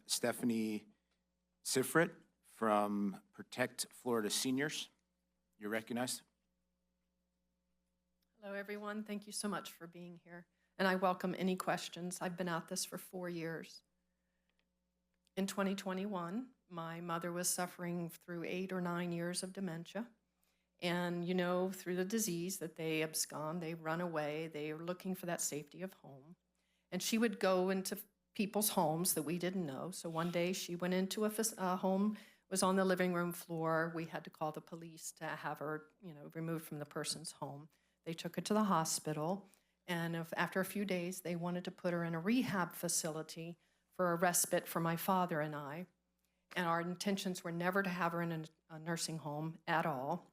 Stephanie Sifrit from Protect Florida Seniors. You're recognized. Hello, everyone. Thank you so much for being here. And I welcome any questions. I've been at this for 4 years. In 2021, my mother was suffering through 8 or 9 years of dementia. And you know, through the disease that they abscond, they run away, they are looking for that safety of home. And she would go into people's homes that we didn't know. So one day she went into a home, was on the living room floor. We had to call the police to have her, removed from the person's home. They took her to the hospital, and after a few days, they wanted to put her in a rehab facility for a respite for my father and I. And our intentions were never to have her in a nursing home at all.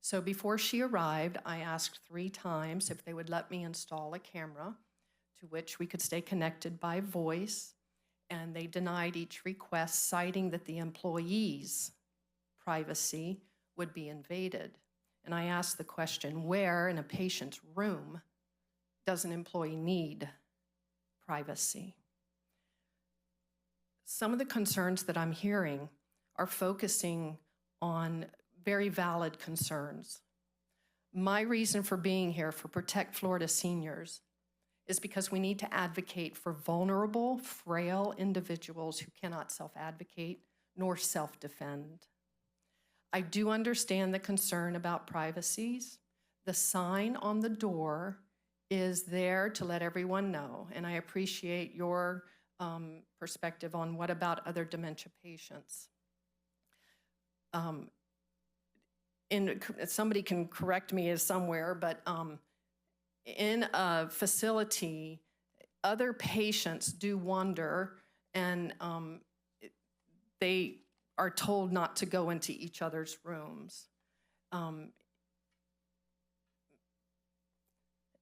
So before she arrived, I asked 3 times if they would let me install a camera to which we could stay connected by voice, and they denied each request, citing that the employee's privacy would be invaded. And I asked the question, where in a patient's room does an employee need privacy? Some of the concerns that I'm hearing are focusing on very valid concerns. My reason for being here for Protect Florida Seniors is because we need to advocate for vulnerable, frail individuals who cannot self-advocate nor self-defend. I do understand the concern about privacies. The sign on the door is there to let everyone know, and I appreciate your perspective on what about other dementia patients. Somebody can correct me somewhere, but in a facility, other patients do wonder, and they are told not to go into each other's rooms.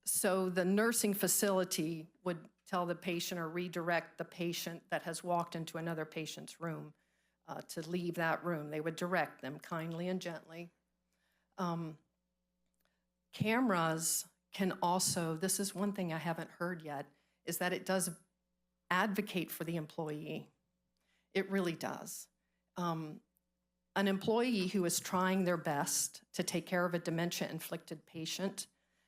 So the nursing facility would tell the patient or redirect the patient that has walked into another patient's room to leave that room. They would direct them kindly and gently. Cameras can also, this is one thing I haven't heard yet, is that it does advocate for the employee. It really does. An employee who is trying their best to take care of a dementia-inflicted patient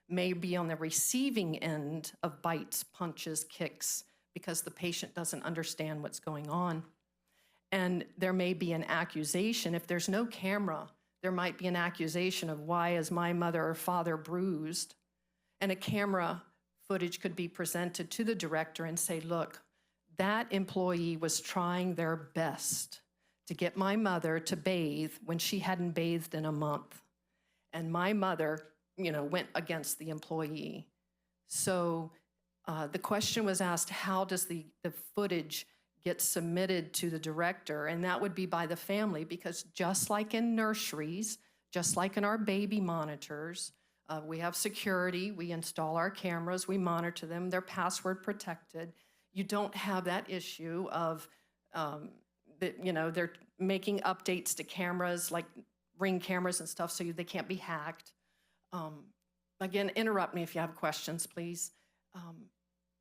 may be on the receiving end of bites, punches, kicks, because the patient doesn't understand what's going on. And there may be an accusation. If there's no camera, there might be an accusation of why is my mother or father bruised? And a camera footage could be presented to the director and say, look, that employee was trying their best to get my mother to bathe when she hadn't bathed in a month. And my mother, went against the employee. So the question was asked, how does the footage get submitted to the director? And that would be by the family, because just like in nurseries, just like in our baby monitors, we have security, we install our cameras, we monitor them, they're password protected. You don't have that issue of, they're making updates to cameras, like Ring cameras and stuff, so they can't be hacked. Again, interrupt me if you have questions, please.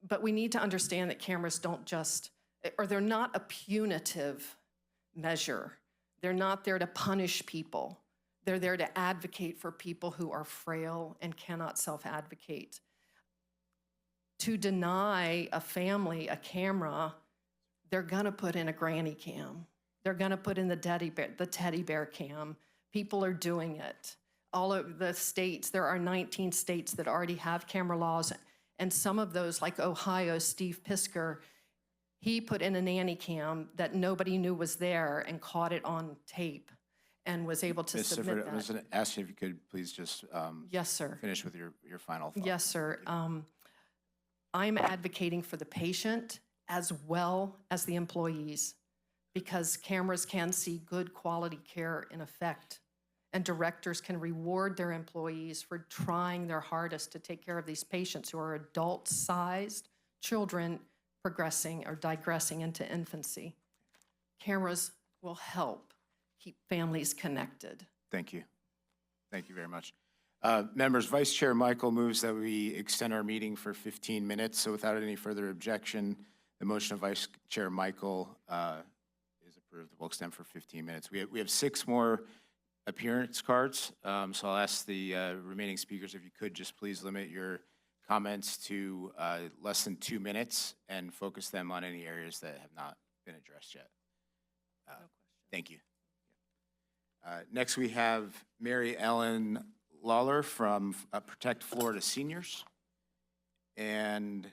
But we need to understand that cameras don't just, or they're not a punitive measure. They're not there to punish people. They're there to advocate for people who are frail and cannot self-advocate. To deny a family a camera, they're gonna put in a granny cam. They're gonna put in the teddy bear cam. People are doing it. All of the states, there are 19 states that already have camera laws, and some of those, like Ohio, Steve Pisker, he put in a nanny cam that nobody knew was there and caught it on tape and was able to submit that. I was going to ask you if you could please just yes, sir. Finish with your final thought. Yes, sir. I'm advocating for the patient as well as the employees, because cameras can see good quality care in effect, and directors can reward their employees for trying their hardest to take care of these patients who are adult-sized children progressing or digressing into infancy. Cameras will help keep families connected. Thank you. Thank you very much. Members, Vice Chair Michael moves that we extend our meeting for 15 minutes. So without any further objection, The motion of Vice Chair Michael is approved. We'll extend for 15 minutes. We have 6 more appearance cards, so I'll ask the remaining speakers if you could just please limit your comments to less than 2 minutes and focus them on any areas that have not been addressed yet. Thank you. Next, we have Mary Ellen Lawler from Protect Florida Seniors, and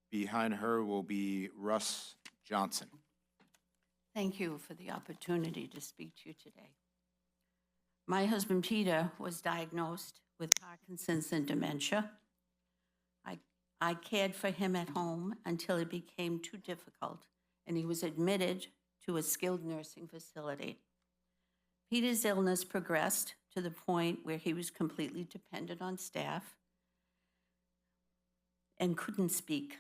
behind her will be Russ Johnson. Thank you for the opportunity to speak to you today. My husband Peter was diagnosed with Parkinson's and dementia. I cared for him at home until it became too difficult and he was admitted to a skilled nursing facility. Peter's illness progressed to the point where he was completely dependent on staff and couldn't speak.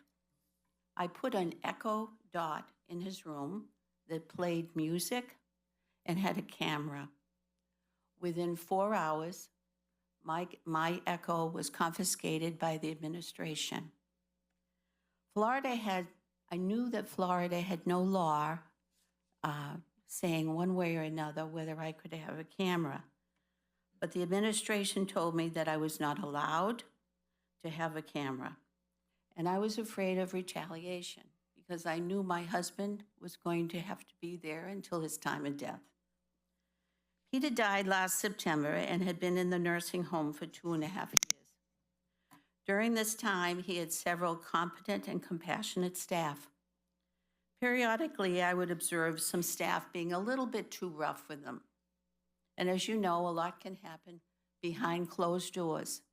I put an Echo Dot in his room that played music and had a camera. Within 4 hours, my Echo was confiscated by the administration. I knew that Florida had no law saying one way or another whether I could have a camera. But the administration told me that I was not allowed to have a camera. And I was afraid of retaliation because I knew my husband was going to have to be there until his time of death. Peter died last September and had been in the nursing home for 2.5 years. During this time, he had several competent and compassionate staff. Periodically, I would observe some staff being a little bit too rough with him. And as you know, a lot can happen behind closed doors.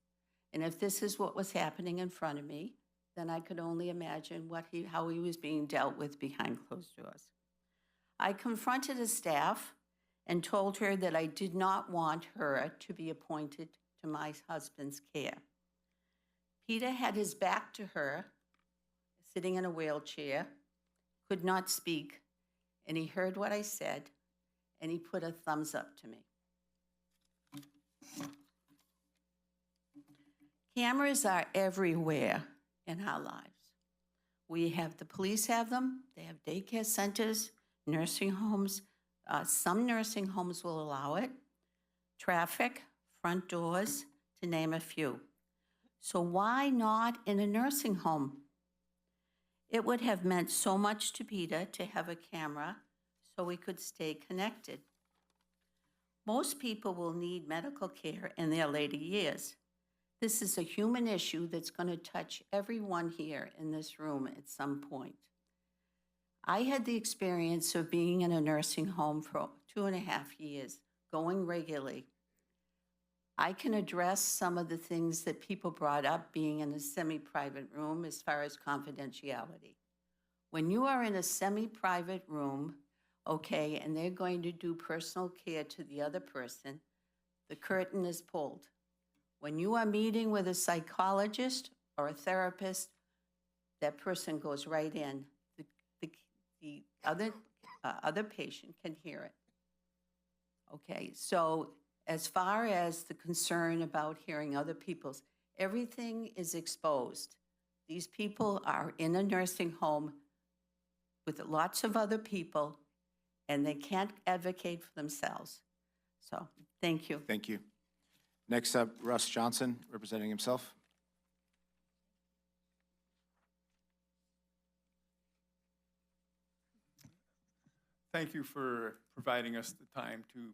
And if this is what was happening in front of me, then I could only imagine how he was being dealt with behind closed doors. I confronted his staff and told her that I did not want her to be appointed to my husband's care. Peter had his back to her, sitting in a wheelchair, could not speak, and he heard what I said, and he put a thumbs up to me. Cameras are everywhere in our lives. The police have them, they have daycare centers, nursing homes. Some nursing homes will allow it. Traffic, front doors, to name a few. So why not in a nursing home? It would have meant so much to Peter to have a camera so we could stay connected. Most people will need medical care in their later years. This is a human issue that's going to touch everyone here in this room at some point. I had the experience of being in a nursing home for 2.5 years, going regularly. I can address some of the things that people brought up being in a semi-private room as far as confidentiality. When you are in a semi-private room, okay, and they're going to do personal care to the other person, the curtain is pulled. When you are meeting with a psychologist or a therapist, that person goes right in. The other patient can hear it. Okay, so as far as the concern about hearing other people's, everything is exposed. These people are in a nursing home with lots of other people, and they can't advocate for themselves. So, thank you. Thank you. Next up, Russ Johnson, representing himself. Thank you for providing us the time to